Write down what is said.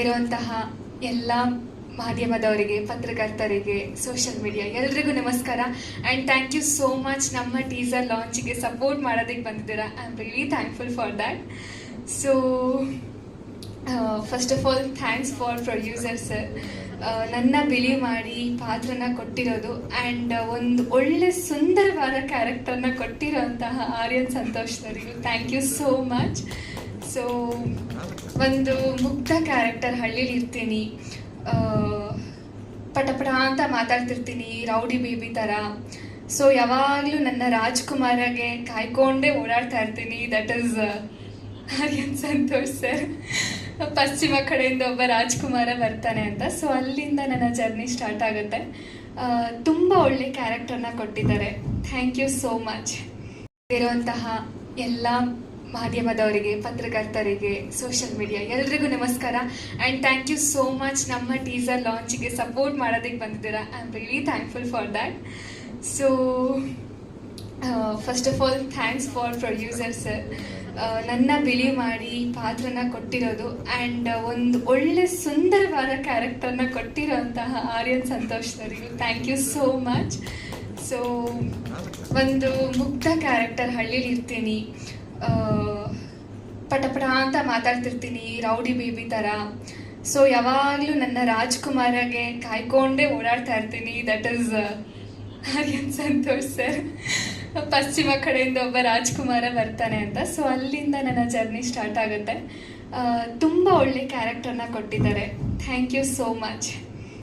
ಇರುವಂತಹ ಎಲ್ಲ ಮಾಧ್ಯಮದವರಿಗೆ, ಪತ್ರಕರ್ತರಿಗೆ, ಸೋಷಿಯಲ್ ಮೀಡಿಯಾ ಎಲ್ರಿಗೂ ನಮಸ್ಕಾರ. And thank you so much ನಮ್ಮ ಟೀಸರ್ ಲಾಂಚಿಗೆ ಸಪೋರ್ಟ್ ಮಾಡೋದಕ್ಕೆ ಬಂದಿದ್ದೀರಾ. I am really thankful for that. So first of all thanks for producer sir, ನನ್ನ ಬಿಳಿ ಮಾಡಿ ಪಾತ್ರನ ಕೊಟ್ಟಿರೋದು ಆ್ಯಂಡ್ ಒಂದು ಒಳ್ಳೆ ಸುಂದರವಾದ ಕ್ಯಾರೆಕ್ಟರ್ನ ಕೊಟ್ಟಿರೋಂತಹ ಆರ್ಯನ್ ಸಂತೋಷ್ ಸರಿಗೂ thank you so much. So ಒಂದು ಮುಗ್ಧ ಕ್ಯಾರೆಕ್ಟರ್, ಹಳ್ಳಿಲಿ ಇರ್ತೀನಿ, ಪಟಪಟ ಅಂತ ಮಾತಾಡ್ತಿರ್ತೀನಿ, ರೌಡಿ ಬೇಬಿ ಥರ. ಸೊ ಯಾವಾಗಲೂ ನನ್ನ ರಾಜ್ಕುಮಾರಗೆ ಕಾಯ್ಕೊಂಡೇ ಓಡಾಡ್ತಾ ಇರ್ತೀನಿ. That is Aryan Santosh sir. ಪಶ್ಚಿಮ ಕಡೆಯಿಂದ ಒಬ್ಬ ರಾಜ್ಕುಮಾರ ಬರ್ತಾನೆ ಅಂತ. ಸೊ ಅಲ್ಲಿಂದ ನನ್ನ ಜರ್ನಿ ಸ್ಟಾರ್ಟ್ ಆಗುತ್ತೆ. ತುಂಬ ಒಳ್ಳೆ ಕ್ಯಾರೆಕ್ಟರ್ನ ಕೊಟ್ಟಿದ್ದಾರೆ. Thank you so much. ಇರುವಂತಹ ಎಲ್ಲ ಮಾಧ್ಯಮದವರಿಗೆ, ಪತ್ರಕರ್ತರಿಗೆ, ಸೋಷಿಯಲ್ ಮೀಡಿಯಾ ಎಲ್ರಿಗೂ ನಮಸ್ಕಾರ. And thank you so much ನಮ್ಮ ಟೀಸರ್ ಲಾಂಚಿಗೆ ಸಪೋರ್ಟ್ ಮಾಡೋದಕ್ಕೆ ಬಂದಿದ್ದೀರಾ. I am really thankful for that. So first of all thanks for producer sir, ನನ್ನ ಬಿಳಿ ಮಾಡಿ ಪಾತ್ರನ ಕೊಟ್ಟಿರೋದು ಆ್ಯಂಡ್ ಒಂದು ಒಳ್ಳೆ ಸುಂದರವಾದ ಕ್ಯಾರೆಕ್ಟರ್ನ ಕೊಟ್ಟಿರೋಂತಹ ಆರ್ಯನ್ ಸಂತೋಷ್ ಸರಿಗೂ thank you so much. So ಒಂದು ಮುಗ್ಧ ಕ್ಯಾರೆಕ್ಟರ್, ಹಳ್ಳಿಲಿ ಇರ್ತೀನಿ, ಪಟಪಟ ಅಂತ ಮಾತಾಡ್ತಿರ್ತೀನಿ, ರೌಡಿ ಬೇಬಿ ಥರ. ಸೊ ಯಾವಾಗಲೂ ನನ್ನ ರಾಜ್ಕುಮಾರಗೆ ಕಾಯ್ಕೊಂಡೇ ಓಡಾಡ್ತಾ ಇರ್ತೀನಿ. That is Aryan Santosh sir. ಪಶ್ಚಿಮ ಕಡೆಯಿಂದ ಒಬ್ಬ ರಾಜ್ಕುಮಾರ ಬರ್ತಾನೆ ಅಂತ. ಸೊ ಅಲ್ಲಿಂದ ನನ್ನ ಜರ್ನಿ ಸ್ಟಾರ್ಟ್ ಆಗುತ್ತೆ. ತುಂಬ ಒಳ್ಳೆ ಕ್ಯಾರೆಕ್ಟರ್ನ ಕೊಟ್ಟಿದ್ದಾರೆ. Thank you so much.